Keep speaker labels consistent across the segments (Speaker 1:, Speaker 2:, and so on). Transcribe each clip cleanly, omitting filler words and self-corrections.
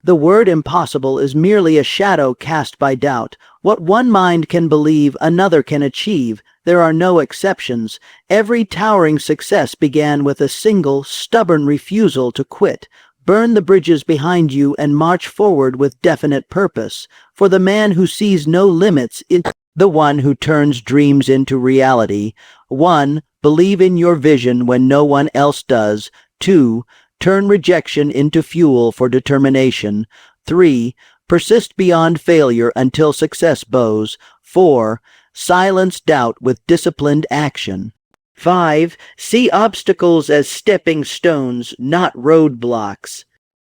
Speaker 1: The word impossible is merely a shadow cast by doubt. What one mind can believe, another can achieve. There are no exceptions. Every towering success began with a single, stubborn refusal to quit. Burn the bridges behind you and march forward with definite purpose. For the man who sees no limits is the one who turns dreams into reality. 1. Believe in your vision when no one else does. 2. Turn rejection into fuel for determination. 3. Persist beyond failure until success bows. 4. Silence doubt with disciplined action. 5. See obstacles as stepping stones, not roadblocks.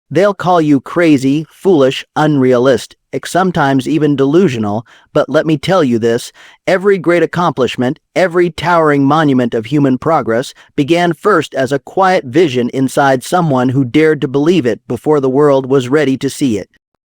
Speaker 1: They'll call you crazy, foolish, unrealistic, sometimes even delusional, but let me tell you this, every great accomplishment, every towering monument of human progress began first as a quiet vision inside someone who dared to believe it before the world was ready to see it.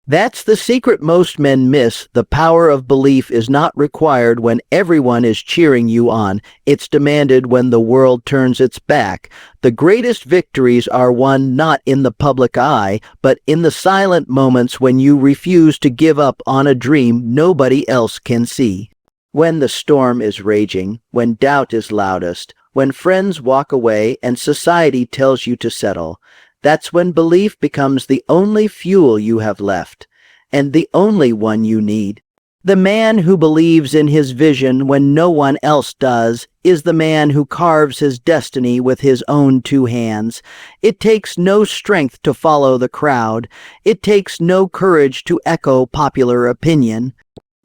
Speaker 1: That's the secret most men miss. The power of belief is not required when everyone is cheering you on. It's demanded when the world turns its back. The greatest victories are won not in the public eye, but in the silent moments when you refuse to give up on a dream nobody else can see. When the storm is raging, when doubt is loudest, when friends walk away and society tells you to settle, that's when belief becomes the only fuel you have left, and the only one you need. The man who believes in his vision when no one else does is the man who carves his destiny with his own 2 hands. It takes no strength to follow the crowd. It takes no courage to echo popular opinion.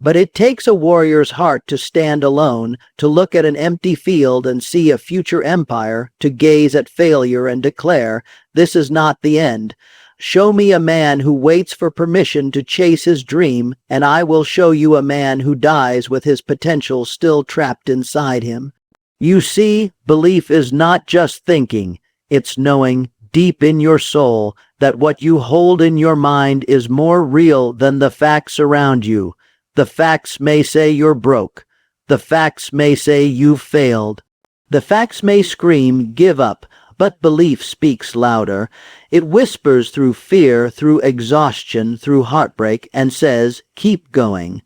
Speaker 1: But it takes a warrior's heart to stand alone, to look at an empty field and see a future empire, to gaze at failure and declare, "This is not the end." Show me a man who waits for permission to chase his dream, and I will show you a man who dies with his potential still trapped inside him. You see, belief is not just thinking, it's knowing deep in your soul that what you hold in your mind is more real than the facts around you. The facts may say you're broke. The facts may say you've failed. The facts may scream, "Give up," but belief speaks louder. It whispers through fear, through exhaustion, through heartbreak, and says, "Keep going."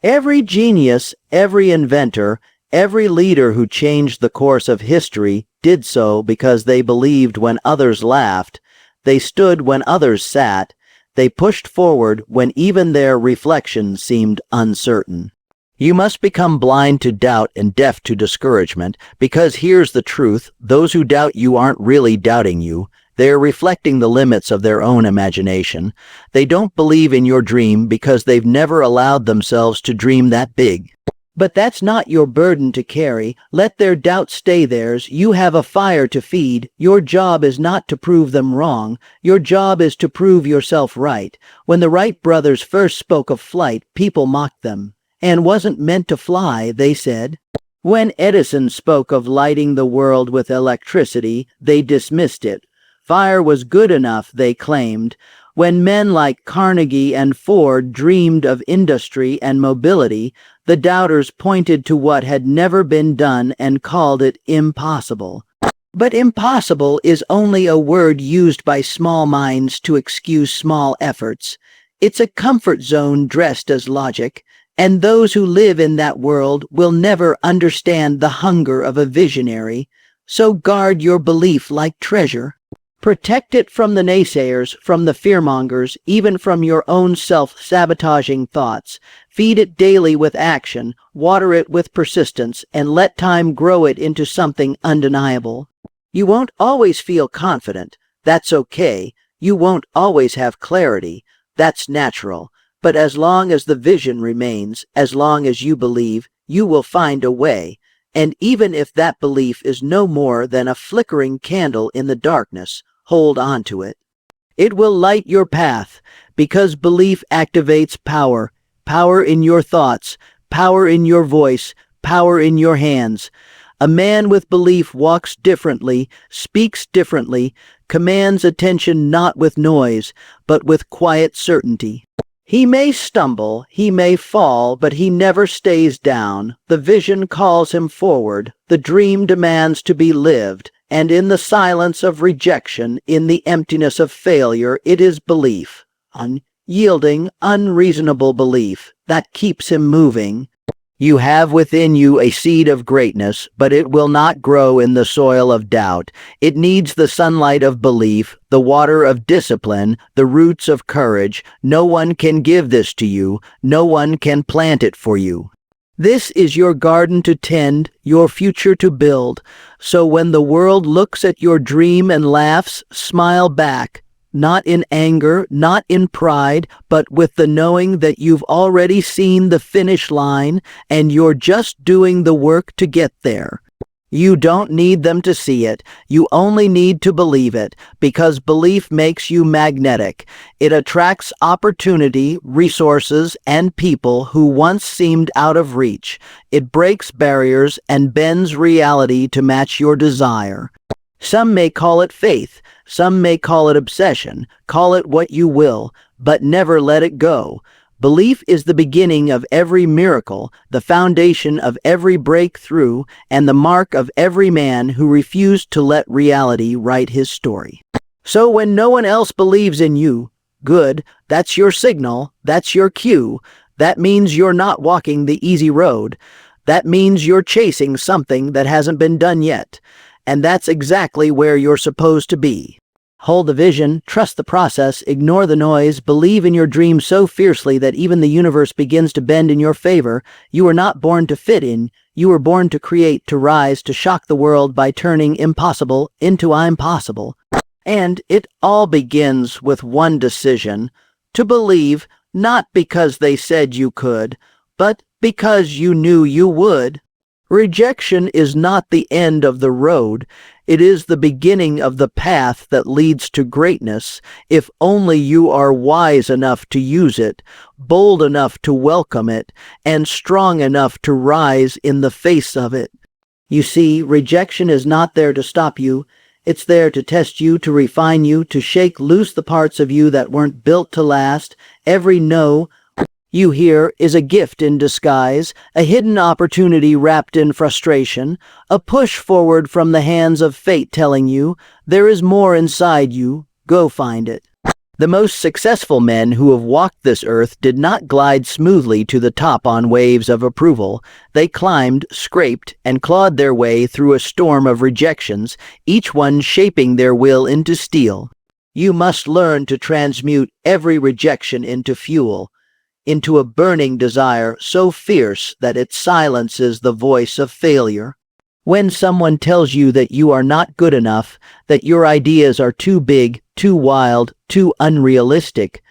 Speaker 1: Every genius, every inventor, every leader who changed the course of history did so because they believed when others laughed. They stood when others sat. They pushed forward when even their reflection seemed uncertain. You must become blind to doubt and deaf to discouragement, because here's the truth, those who doubt you aren't really doubting you. They're reflecting the limits of their own imagination. They don't believe in your dream because they've never allowed themselves to dream that big. But that's not your burden to carry. Let their doubt stay theirs. You have a fire to feed. Your job is not to prove them wrong. Your job is to prove yourself right. When the Wright brothers first spoke of flight, people mocked them. And wasn't meant to fly, they said. When Edison spoke of lighting the world with electricity, they dismissed it. Fire was good enough, they claimed. When men like Carnegie and Ford dreamed of industry and mobility, the doubters pointed to what had never been done and called it impossible. But impossible is only a word used by small minds to excuse small efforts. It's a comfort zone dressed as logic, and those who live in that world will never understand the hunger of a visionary. So guard your belief like treasure. Protect it from the naysayers, from the fearmongers, even from your own self-sabotaging thoughts. Feed it daily with action, water it with persistence, and let time grow it into something undeniable. You won't always feel confident. That's okay. You won't always have clarity. That's natural. But as long as the vision remains, as long as you believe, you will find a way. And even if that belief is no more than a flickering candle in the darkness, hold on to it. It will light your path, because belief activates power. Power in your thoughts, power in your voice, power in your hands. A man with belief walks differently, speaks differently, commands attention not with noise, but with quiet certainty. He may stumble, he may fall, but he never stays down. The vision calls him forward. The dream demands to be lived. And in the silence of rejection, in the emptiness of failure, it is belief. unyielding, unreasonable belief that keeps him moving. You have within you a seed of greatness, but it will not grow in the soil of doubt. It needs the sunlight of belief, the water of discipline, the roots of courage. No one can give this to you. No one can plant it for you. This is your garden to tend, your future to build. So when the world looks at your dream and laughs, smile back. Not in anger, not in pride, but with the knowing that you've already seen the finish line and you're just doing the work to get there. You don't need them to see it. You only need to believe it, because belief makes you magnetic. It attracts opportunity, resources, and people who once seemed out of reach. It breaks barriers and bends reality to match your desire. Some may call it faith. Some may call it obsession. Call it what you will, but never let it go. Belief is the beginning of every miracle, the foundation of every breakthrough, and the mark of every man who refused to let reality write his story. So when no one else believes in you, good, that's your signal, that's your cue. That means you're not walking the easy road. That means you're chasing something that hasn't been done yet. And that's exactly where you're supposed to be. Hold the vision, trust the process, ignore the noise, believe in your dream so fiercely that even the universe begins to bend in your favor. You were not born to fit in. You were born to create, to rise, to shock the world by turning impossible into I'm possible. And it all begins with one decision: to believe, not because they said you could, but because you knew you would. Rejection is not the end of the road. It is the beginning of the path that leads to greatness, if only you are wise enough to use it, bold enough to welcome it, and strong enough to rise in the face of it. You see, rejection is not there to stop you. It's there to test you, to refine you, to shake loose the parts of you that weren't built to last. Every no you hear is a gift in disguise, a hidden opportunity wrapped in frustration, a push forward from the hands of fate telling you, there is more inside you, go find it. The most successful men who have walked this earth did not glide smoothly to the top on waves of approval. They climbed, scraped, and clawed their way through a storm of rejections, each one shaping their will into steel. You must learn to transmute every rejection into fuel, into a burning desire so fierce that it silences the voice of failure. When someone tells you that you are not good enough, that your ideas are too big, too wild, too unrealistic,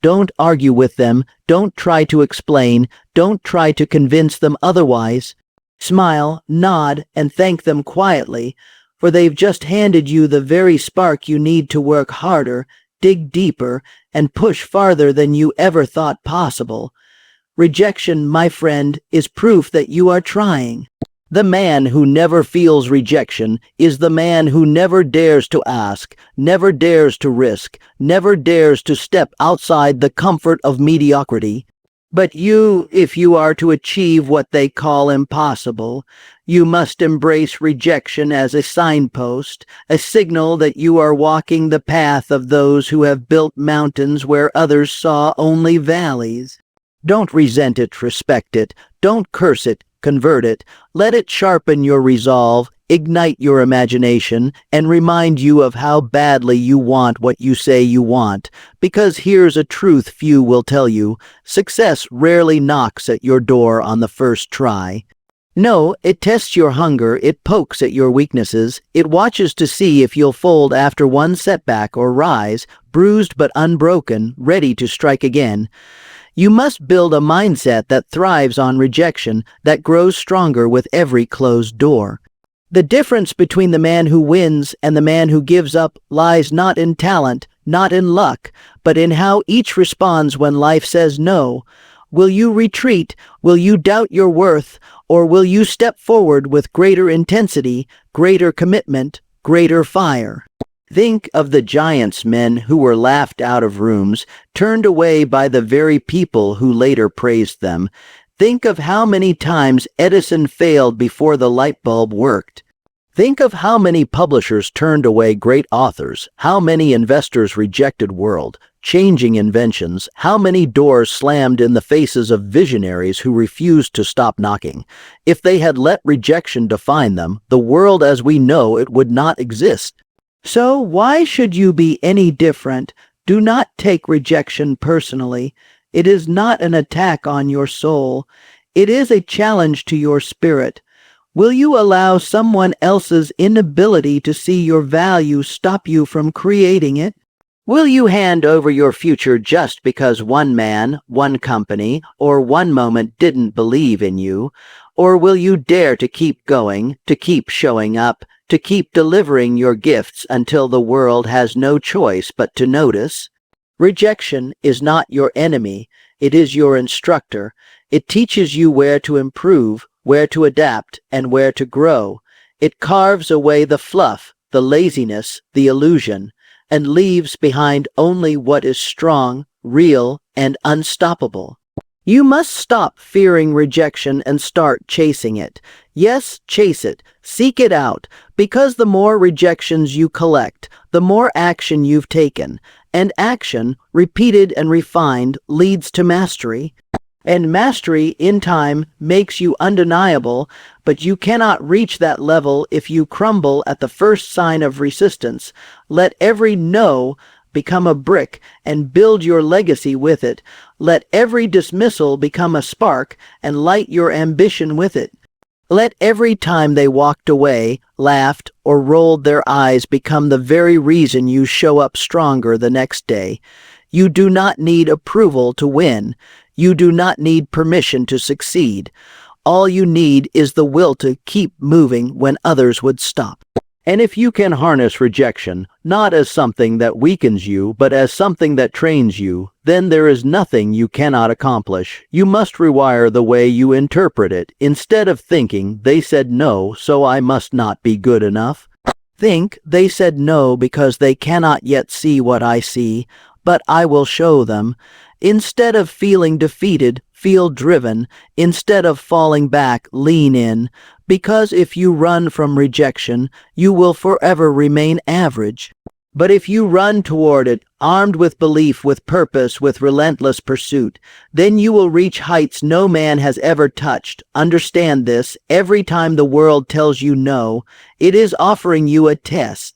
Speaker 1: don't argue with them, don't try to explain, don't try to convince them otherwise. Smile, nod, and thank them quietly, for they've just handed you the very spark you need to work harder, dig deeper, and push farther than you ever thought possible. Rejection, my friend, is proof that you are trying. The man who never feels rejection is the man who never dares to ask, never dares to risk, never dares to step outside the comfort of mediocrity. But you, if you are to achieve what they call impossible, you must embrace rejection as a signpost, a signal that you are walking the path of those who have built mountains where others saw only valleys. Don't resent it, respect it. Don't curse it, convert it. Let it sharpen your resolve, ignite your imagination, and remind you of how badly you want what you say you want. Because here's a truth few will tell you: success rarely knocks at your door on the first try. No, it tests your hunger, it pokes at your weaknesses, it watches to see if you'll fold after one setback or rise, bruised but unbroken, ready to strike again. You must build a mindset that thrives on rejection, that grows stronger with every closed door. The difference between the man who wins and the man who gives up lies not in talent, not in luck, but in how each responds when life says no. Will you retreat? Will you doubt your worth? Or will you step forward with greater intensity, greater commitment, greater fire? Think of the giants men who were laughed out of rooms, turned away by the very people who later praised them. Think of how many times Edison failed before the light bulb worked. Think of how many publishers turned away great authors, how many investors rejected world life-changing inventions, how many doors slammed in the faces of visionaries who refused to stop knocking. If they had let rejection define them, the world as we know it would not exist. So why should you be any different? Do not take rejection personally. It is not an attack on your soul. It is a challenge to your spirit. Will you allow someone else's inability to see your value stop you from creating it? Will you hand over your future just because one man, one company, or one moment didn't believe in you? Or will you dare to keep going, to keep showing up, to keep delivering your gifts until the world has no choice but to notice? Rejection is not your enemy. It is your instructor. It teaches you where to improve, where to adapt, and where to grow. It carves away the fluff, the laziness, the illusion, and leaves behind only what is strong, real, and unstoppable. You must stop fearing rejection and start chasing it. Yes, chase it. Seek it out, because the more rejections you collect, the more action you've taken. And action, repeated and refined, leads to mastery. And mastery, in time, makes you undeniable, but you cannot reach that level if you crumble at the first sign of resistance. Let every no become a brick and build your legacy with it. Let every dismissal become a spark and light your ambition with it. Let every time they walked away, laughed, or rolled their eyes become the very reason you show up stronger the next day. You do not need approval to win. You do not need permission to succeed. All you need is the will to keep moving when others would stop. And if you can harness rejection, not as something that weakens you, but as something that trains you, then there is nothing you cannot accomplish. You must rewire the way you interpret it. Instead of thinking, they said no, so I must not be good enough. Think, they said no because they cannot yet see what I see, but I will show them. Instead of feeling defeated, feel driven. Instead of falling back, lean in. Because if you run from rejection, you will forever remain average. But if you run toward it, armed with belief, with purpose, with relentless pursuit, then you will reach heights no man has ever touched. Understand this, every time the world tells you no, it is offering you a test.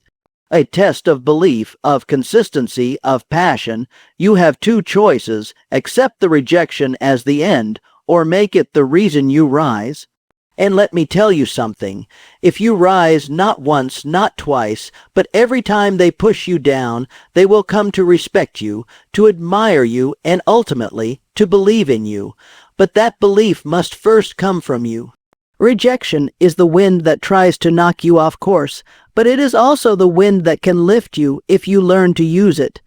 Speaker 1: A test of belief, of consistency, of passion. You have two choices: accept the rejection as the end, or make it the reason you rise. And let me tell you something. If you rise not once, not twice, but every time they push you down, they will come to respect you, to admire you, and ultimately to believe in you. But that belief must first come from you. Rejection is the wind that tries to knock you off course, but it is also the wind that can lift you if you learn to use it.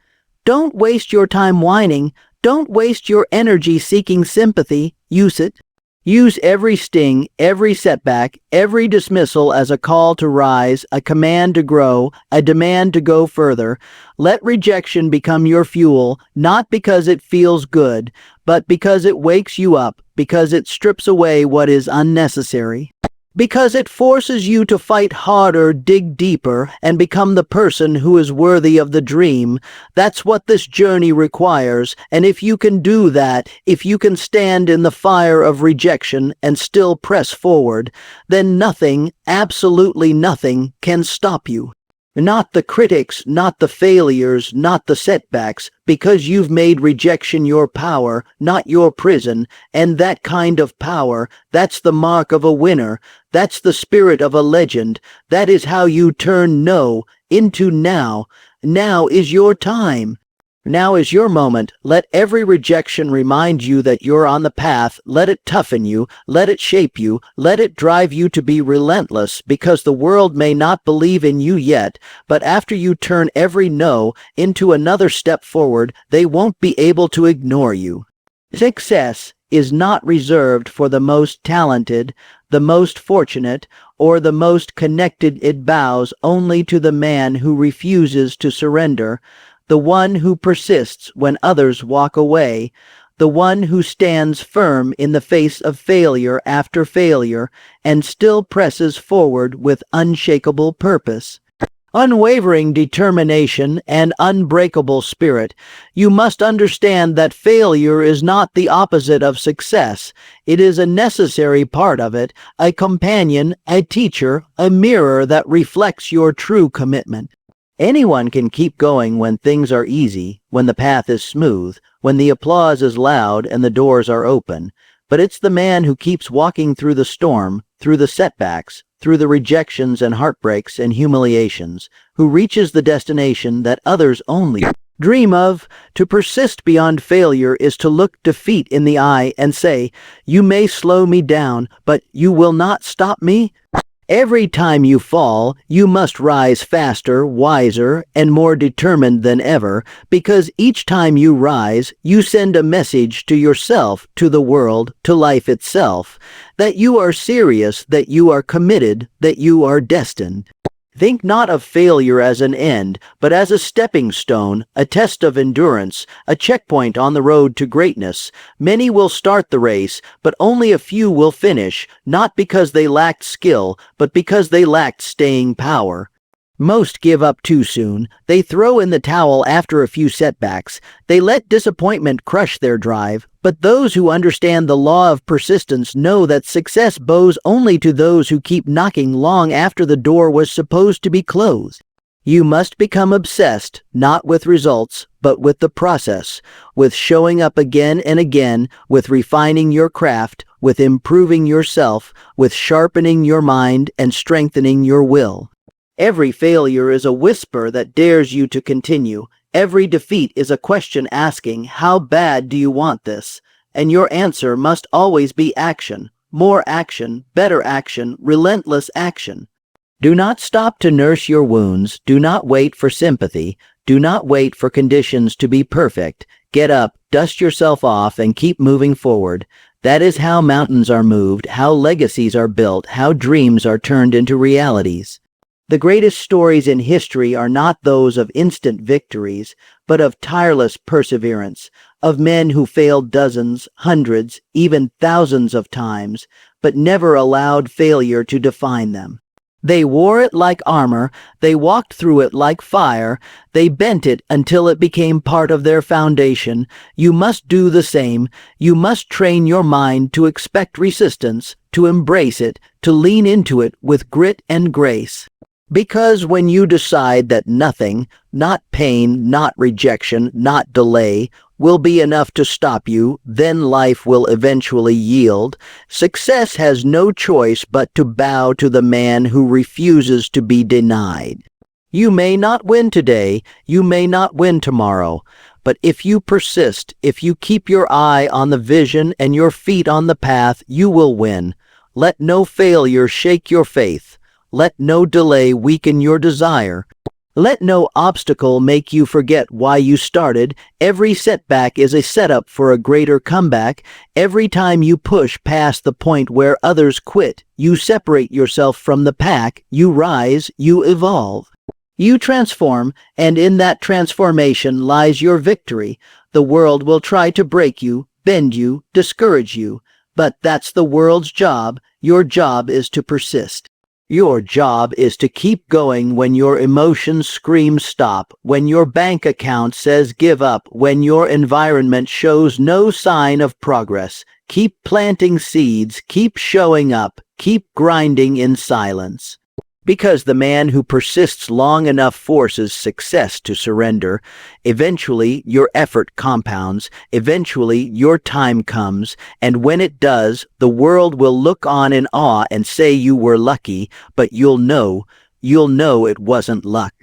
Speaker 1: Don't waste your time whining. Don't waste your energy seeking sympathy. Use it. Use every sting, every setback, every dismissal as a call to rise, a command to grow, a demand to go further. Let rejection become your fuel, not because it feels good, but because it wakes you up, because it strips away what is unnecessary. Because it forces you to fight harder, dig deeper, and become the person who is worthy of the dream. That's what this journey requires, and if you can do that, if you can stand in the fire of rejection and still press forward, then nothing, absolutely nothing, can stop you. Not the critics, not the failures, not the setbacks, because you've made rejection your power, not your prison, and that kind of power, that's the mark of a winner, that's the spirit of a legend, that is how you turn no into now. Now is your time. Now is your moment. Let every rejection remind you that you're on the path. Let it toughen you. Let it shape you. Let it drive you to be relentless, because the world may not believe in you yet, but after you turn every no into another step forward, they won't be able to ignore you. Success is not reserved for the most talented, the most fortunate, or the most connected. It bows only to the man who refuses to surrender, the one who persists when others walk away, the one who stands firm in the face of failure after failure and still presses forward with unshakable purpose. unwavering determination, and unbreakable spirit. You must understand that failure is not the opposite of success. It is a necessary part of it, a companion, a teacher, a mirror that reflects your true commitment. Anyone can keep going when things are easy, when the path is smooth, when the applause is loud and the doors are open. But it's the man who keeps walking through the storm, through the setbacks, through the rejections and heartbreaks and humiliations, who reaches the destination that others only dream of. To persist beyond failure is to look defeat in the eye and say, "You may slow me down, but you will not stop me." Every time you fall, you must rise faster, wiser, and more determined than ever, because each time you rise, you send a message to yourself, to the world, to life itself, that you are serious, that you are committed, that you are destined. Think not of failure as an end, but as a stepping stone, a test of endurance, a checkpoint on the road to greatness. Many will start the race, but only a few will finish, not because they lacked skill, but because they lacked staying power. Most give up too soon. They throw in the towel after a few setbacks. They let disappointment crush their drive. But those who understand the law of persistence know that success bows only to those who keep knocking long after the door was supposed to be closed. You must become obsessed, not with results, but with the process, with showing up again and again, with refining your craft, with improving yourself, with sharpening your mind and strengthening your will. Every failure is a whisper that dares you to continue. Every defeat is a question asking, "How bad do you want this?" And your answer must always be action. More action, better action, relentless action. Do not stop to nurse your wounds. Do not wait for sympathy. Do not wait for conditions to be perfect. Get up, dust yourself off, and keep moving forward. That is how mountains are moved, how legacies are built, how dreams are turned into realities. The greatest stories in history are not those of instant victories, but of tireless perseverance, of men who failed dozens, hundreds, even thousands of times, but never allowed failure to define them. They wore it like armor, they walked through it like fire, they bent it until it became part of their foundation. You must do the same. You must train your mind to expect resistance, to embrace it, to lean into it with grit and grace. Because when you decide that nothing, not pain, not rejection, not delay, will be enough to stop you, then life will eventually yield. Success has no choice but to bow to the man who refuses to be denied. You may not win today, you may not win tomorrow, but if you persist, if you keep your eye on the vision and your feet on the path, you will win. Let no failure shake your faith. Let no delay weaken your desire. Let no obstacle make you forget why you started. Every setback is a setup for a greater comeback. Every time you push past the point where others quit, you separate yourself from the pack, you rise, you evolve. You transform, and in that transformation lies your victory. The world will try to break you, bend you, discourage you. But that's the world's job. Your job is to persist. Your job is to keep going when your emotions scream stop, when your bank account says give up, when your environment shows no sign of progress. Keep planting seeds, keep showing up, keep grinding in silence. Because the man who persists long enough forces success to surrender. Eventually, your effort compounds. Eventually, your time comes. And when it does, the world will look on in awe and say you were lucky, but you'll know it wasn't luck.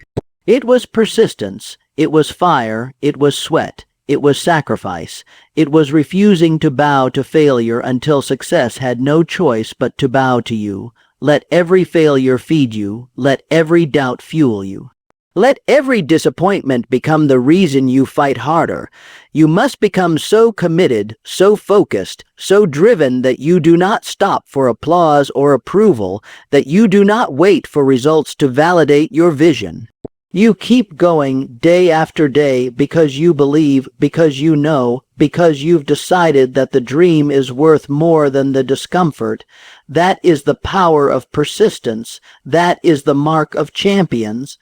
Speaker 1: It was persistence. It was fire. It was sweat. It was sacrifice. It was refusing to bow to failure until success had no choice but to bow to you. Let every failure feed you. Let every doubt fuel you. Let every disappointment become the reason you fight harder. You must become so committed, so focused, so driven that you do not stop for applause or approval, that you do not wait for results to validate your vision. You keep going day after day because you believe, because you know, because you've decided that the dream is worth more than the discomfort. That is the power of persistence. That is the mark of champions.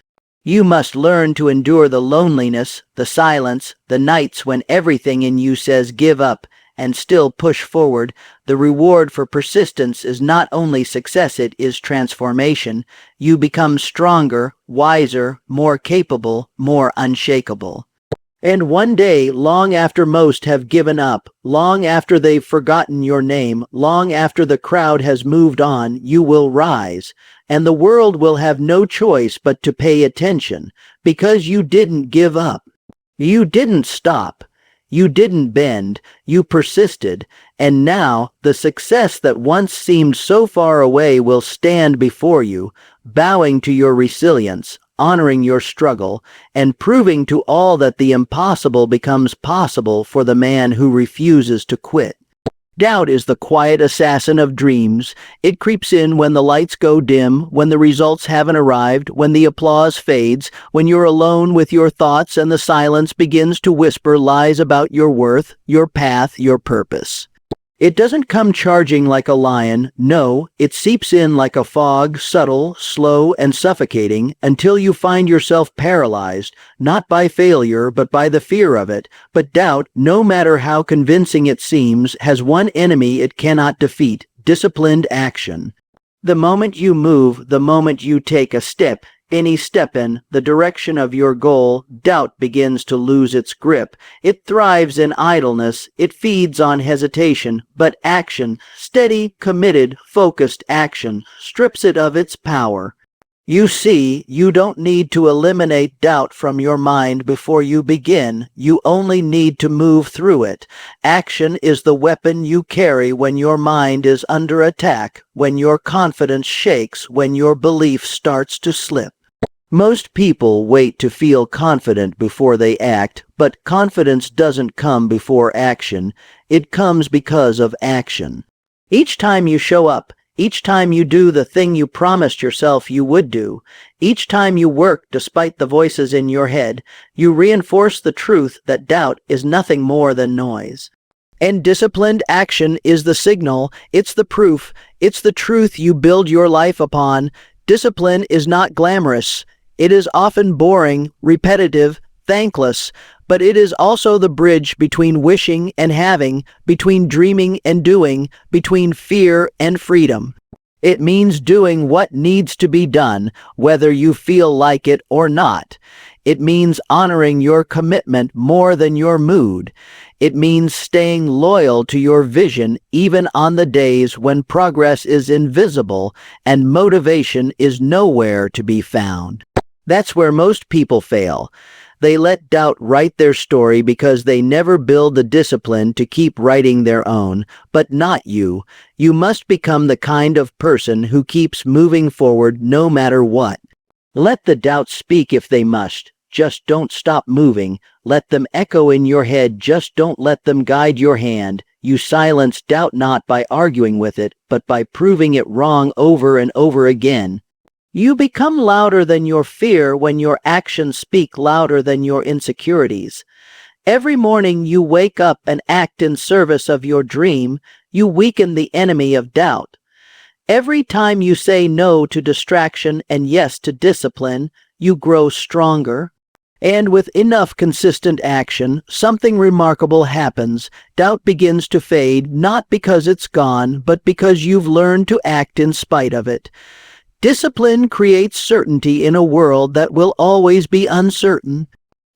Speaker 1: You must learn to endure the loneliness, the silence, the nights when everything in you says give up, and still push forward. The reward for persistence is not only success, it is transformation. You become stronger, wiser, more capable, more unshakable. And one day, long after most have given up, long after they've forgotten your name, long after the crowd has moved on, you will rise, and the world will have no choice but to pay attention, because you didn't give up. You didn't stop. You didn't bend. You persisted, and now the success that once seemed so far away will stand before you, bowing to your resilience, honoring your struggle, and proving to all that the impossible becomes possible for the man who refuses to quit. Doubt is the quiet assassin of dreams. It creeps in when the lights go dim, when the results haven't arrived, when the applause fades, when you're alone with your thoughts and the silence begins to whisper lies about your worth, your path, your purpose. It doesn't come charging like a lion. No, it seeps in like a fog, subtle, slow, and suffocating, until you find yourself paralyzed, not by failure, but by the fear of it. But doubt, no matter how convincing it seems, has one enemy it cannot defeat: disciplined action. The moment you move, the moment you take a step, any step in the direction of your goal, doubt begins to lose its grip. It thrives in idleness, it feeds on hesitation, but action, steady, committed, focused action, strips it of its power. You see, you don't need to eliminate doubt from your mind before you begin. You only need to move through it. Action is the weapon you carry when your mind is under attack, when your confidence shakes, when your belief starts to slip. Most people wait to feel confident before they act, but confidence doesn't come before action. It comes because of action. Each time you show up, each time you do the thing you promised yourself you would do, each time you work despite the voices in your head, you reinforce the truth that doubt is nothing more than noise. And disciplined action is the signal, it's the proof, it's the truth you build your life upon. Discipline is not glamorous. It is often boring, repetitive, thankless, but it is also the bridge between wishing and having, between dreaming and doing, between fear and freedom. It means doing what needs to be done, whether you feel like it or not. It means honoring your commitment more than your mood. It means staying loyal to your vision even on the days when progress is invisible and motivation is nowhere to be found. That's where most people fail. They let doubt write their story because they never build the discipline to keep writing their own. But not you. You must become the kind of person who keeps moving forward no matter what. Let the doubts speak if they must. Just don't stop moving. Let them echo in your head. Just don't let them guide your hand. You silence doubt not by arguing with it, but by proving it wrong over and over again. You become louder than your fear when your actions speak louder than your insecurities. Every morning you wake up and act in service of your dream, you weaken the enemy of doubt. Every time you say no to distraction and yes to discipline, you grow stronger. And with enough consistent action, something remarkable happens. Doubt begins to fade, not because it's gone, but because you've learned to act in spite of it. Discipline creates certainty in a world that will always be uncertain.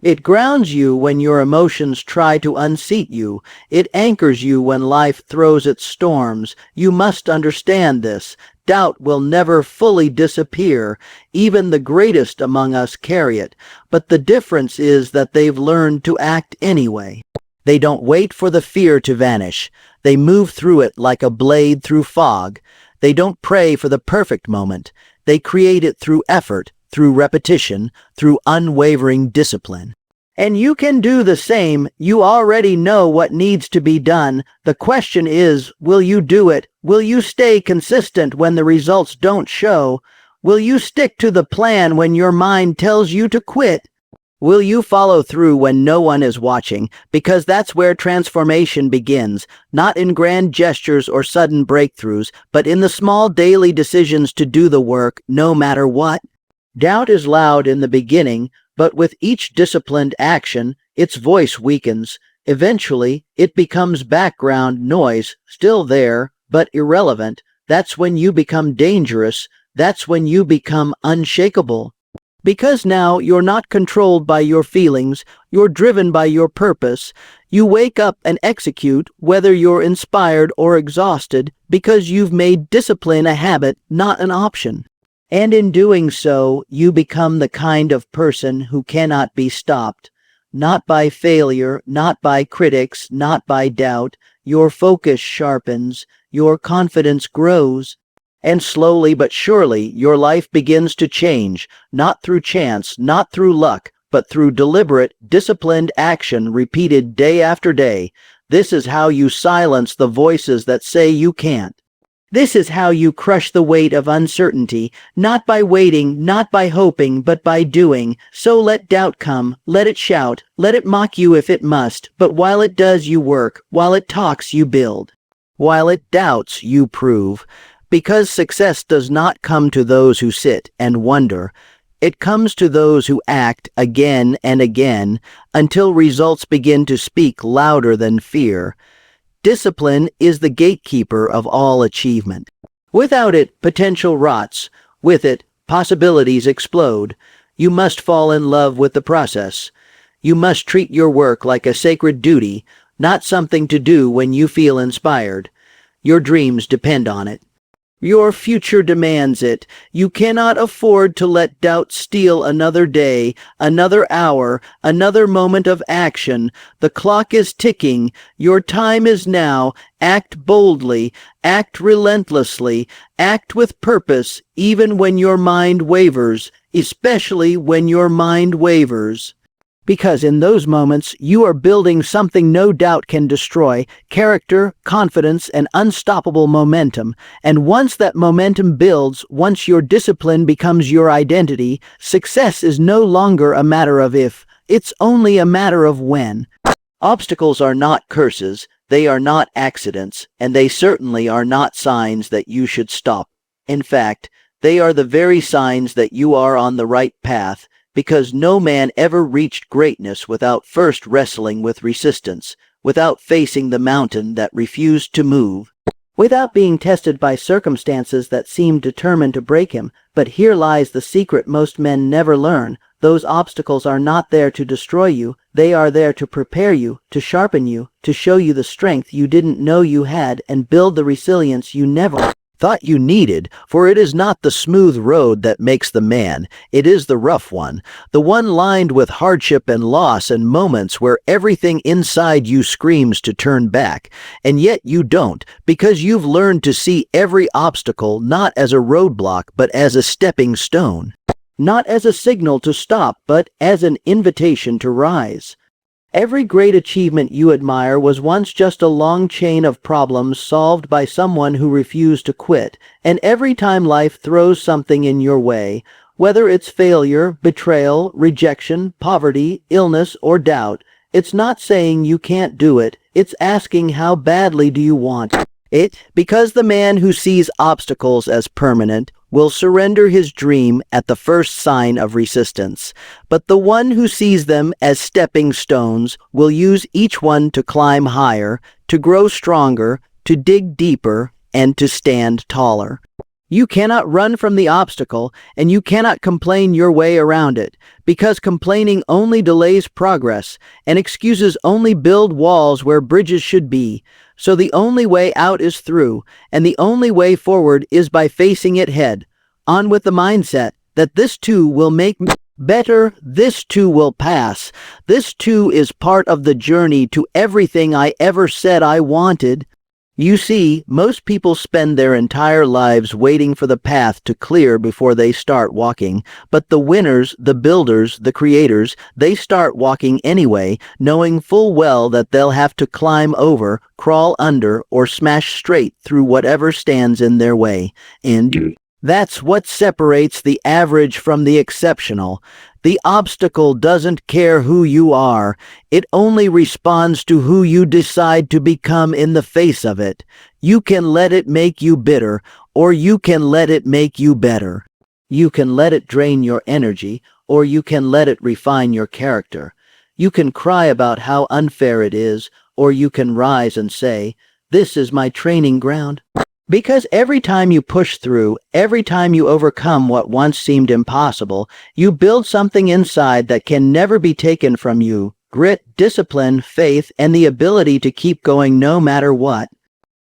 Speaker 1: It grounds you when your emotions try to unseat you. It anchors you when life throws its storms. You must understand this. Doubt will never fully disappear. Even the greatest among us carry it. But the difference is that they've learned to act anyway. They don't wait for the fear to vanish. They move through it like a blade through fog. They don't pray for the perfect moment. They create it through effort, through repetition, through unwavering discipline. And you can do the same. You already know what needs to be done. The question is, will you do it? Will you stay consistent when the results don't show? Will you stick to the plan when your mind tells you to quit? Will you follow through when no one is watching? Because that's where transformation begins, not in grand gestures or sudden breakthroughs, but in the small daily decisions to do the work no matter what. Doubt is loud in the beginning, but with each disciplined action, its voice weakens. Eventually, it becomes background noise, still there, but irrelevant. That's when you become dangerous. That's when you become unshakable. Because now you're not controlled by your feelings, you're driven by your purpose. You wake up and execute, whether you're inspired or exhausted, because you've made discipline a habit, not an option. And in doing so, you become the kind of person who cannot be stopped. Not by failure, not by critics, not by doubt. Your focus sharpens, your confidence grows. And slowly but surely, your life begins to change, not through chance, not through luck, but through deliberate, disciplined action repeated day after day. This is how you silence the voices that say you can't. This is how you crush the weight of uncertainty, not by waiting, not by hoping, but by doing. So let doubt come, let it shout, let it mock you if it must, but while it does, you work, while it talks, you build. While it doubts, you prove. Because success does not come to those who sit and wonder. It comes to those who act again and again until results begin to speak louder than fear. Discipline is the gatekeeper of all achievement. Without it, potential rots. With it, possibilities explode. You must fall in love with the process. You must treat your work like a sacred duty, not something to do when you feel inspired. Your dreams depend on it. Your future demands it. You cannot afford to let doubt steal another day, another hour, another moment of action. The clock is ticking. Your time is now. Act boldly. Act relentlessly. Act with purpose, even when your mind wavers, especially when your mind wavers. Because in those moments, you are building something no doubt can destroy: character, confidence, and unstoppable momentum. And once that momentum builds, once your discipline becomes your identity, success is no longer a matter of if, it's only a matter of when. Obstacles are not curses, they are not accidents, and they certainly are not signs that you should stop. In fact, they are the very signs that you are on the right path, because no man ever reached greatness without first wrestling with resistance, without facing the mountain that refused to move, without being tested by circumstances that seemed determined to break him. But here lies the secret most men never learn. Those obstacles are not there to destroy you. They are there to prepare you, to sharpen you, to show you the strength you didn't know you had, and build the resilience you never thought you needed. For it is not the smooth road that makes the man, it is the rough one, the one lined with hardship and loss and moments where everything inside you screams to turn back, and yet you don't, because you've learned to see every obstacle not as a roadblock but as a stepping stone, not as a signal to stop but as an invitation to rise. Every great achievement you admire was once just a long chain of problems solved by someone who refused to quit. And every time life throws something in your way, whether it's failure, betrayal, rejection, poverty, illness, or doubt, it's not saying you can't do it, it's asking how badly do you want it, because the man who sees obstacles as permanent will surrender his dream at the first sign of resistance. But the one who sees them as stepping stones will use each one to climb higher, to grow stronger, to dig deeper, and to stand taller. You cannot run from the obstacle, and you cannot complain your way around it, because complaining only delays progress, and excuses only build walls where bridges should be. So the only way out is through, and the only way forward is by facing it head on, with the mindset that this too will make me better, this too will pass, this too is part of the journey to everything I ever said I wanted. You see, most people spend their entire lives waiting for the path to clear before they start walking, but the winners, the builders, the creators, they start walking anyway, knowing full well that they'll have to climb over, crawl under, or smash straight through whatever stands in their way. And that's what separates the average from the exceptional. The obstacle doesn't care who you are. It only responds to who you decide to become in the face of it. You can let it make you bitter, or you can let it make you better. You can let it drain your energy, or you can let it refine your character. You can cry about how unfair it is, or you can rise and say, "This is my training ground." Because every time you push through, every time you overcome what once seemed impossible, you build something inside that can never be taken from you: grit, discipline, faith, and the ability to keep going no matter what.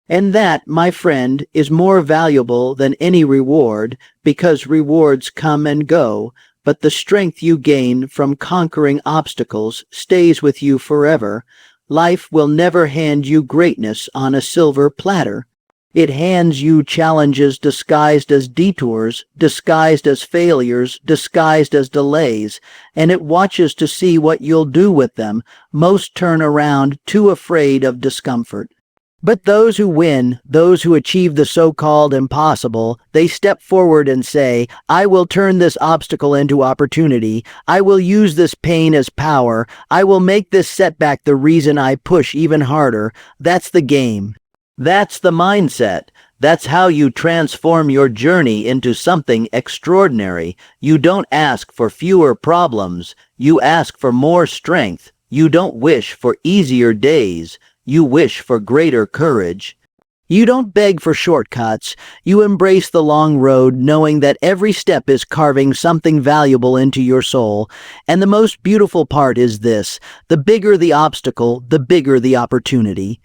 Speaker 1: And that, my friend, is more valuable than any reward, because rewards come and go, but the strength you gain from conquering obstacles stays with you forever. Life will never hand you greatness on a silver platter. It hands you challenges disguised as detours, disguised as failures, disguised as delays, and it watches to see what you'll do with them. Most turn around too afraid of discomfort. But those who win, those who achieve the so-called impossible, they step forward and say, "I will turn this obstacle into opportunity. I will use this pain as power. I will make this setback the reason I push even harder." That's the game. That's the mindset. That's how you transform your journey into something extraordinary. You don't ask for fewer problems. You ask for more strength. You don't wish for easier days. You wish for greater courage. You don't beg for shortcuts. You embrace the long road, knowing that every step is carving something valuable into your soul. And the most beautiful part is this: the bigger the obstacle, the bigger the opportunity.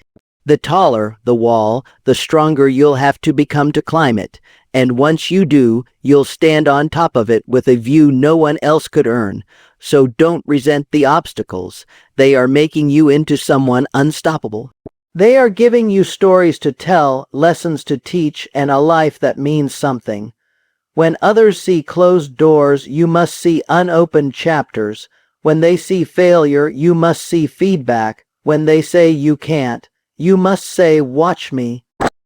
Speaker 1: The taller the wall, the stronger you'll have to become to climb it. And once you do, you'll stand on top of it with a view no one else could earn. So don't resent the obstacles. They are making you into someone unstoppable. They are giving you stories to tell, lessons to teach, and a life that means something. When others see closed doors, you must see unopened chapters. When they see failure, you must see feedback. When they say you can't, you must say, "Watch me."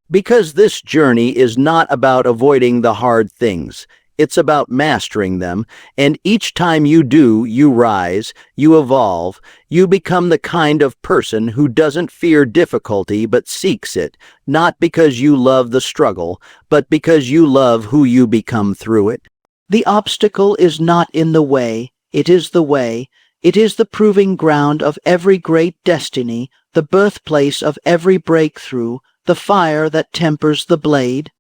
Speaker 1: Because this journey is not about avoiding the hard things. It's about mastering them, and each time you do, you rise, you evolve, you become the kind of person who doesn't fear difficulty but seeks it, not because you love the struggle, but because you love who you become through it. The obstacle is not in the way, it is the way. It is the proving ground of every great destiny, the birthplace of every breakthrough, the fire that tempers the blade.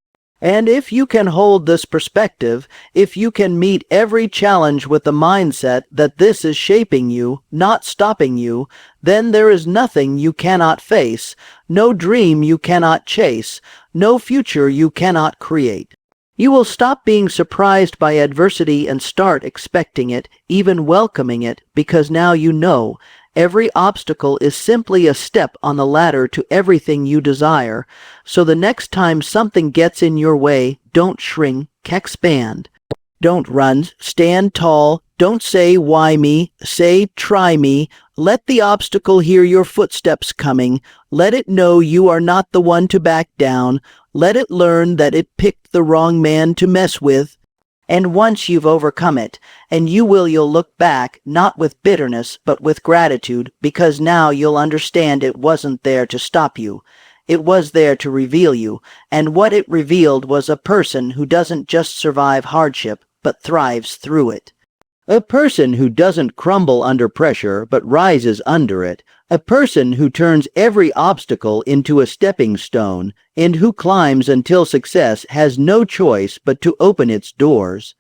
Speaker 1: And if you can hold this perspective, if you can meet every challenge with the mindset that this is shaping you, not stopping you, then there is nothing you cannot face, no dream you cannot chase, no future you cannot create. You will stop being surprised by adversity and start expecting it, even welcoming it, because now you know every obstacle is simply a step on the ladder to everything you desire. So the next time something gets in your way, don't shrink, expand. Don't run, stand tall. Don't say, "Why me?" Say, "Try me." Let the obstacle hear your footsteps coming. Let it know you are not the one to back down. Let it learn that it picked the wrong man to mess with. And once you've overcome it, and you'll look back, not with bitterness, but with gratitude, because now you'll understand it wasn't there to stop you. It was there to reveal you, and what it revealed was a person who doesn't just survive hardship, but thrives through it. A person who doesn't crumble under pressure, but rises under it. A person who turns every obstacle into a stepping stone, and who climbs until success has no choice but to open its doors.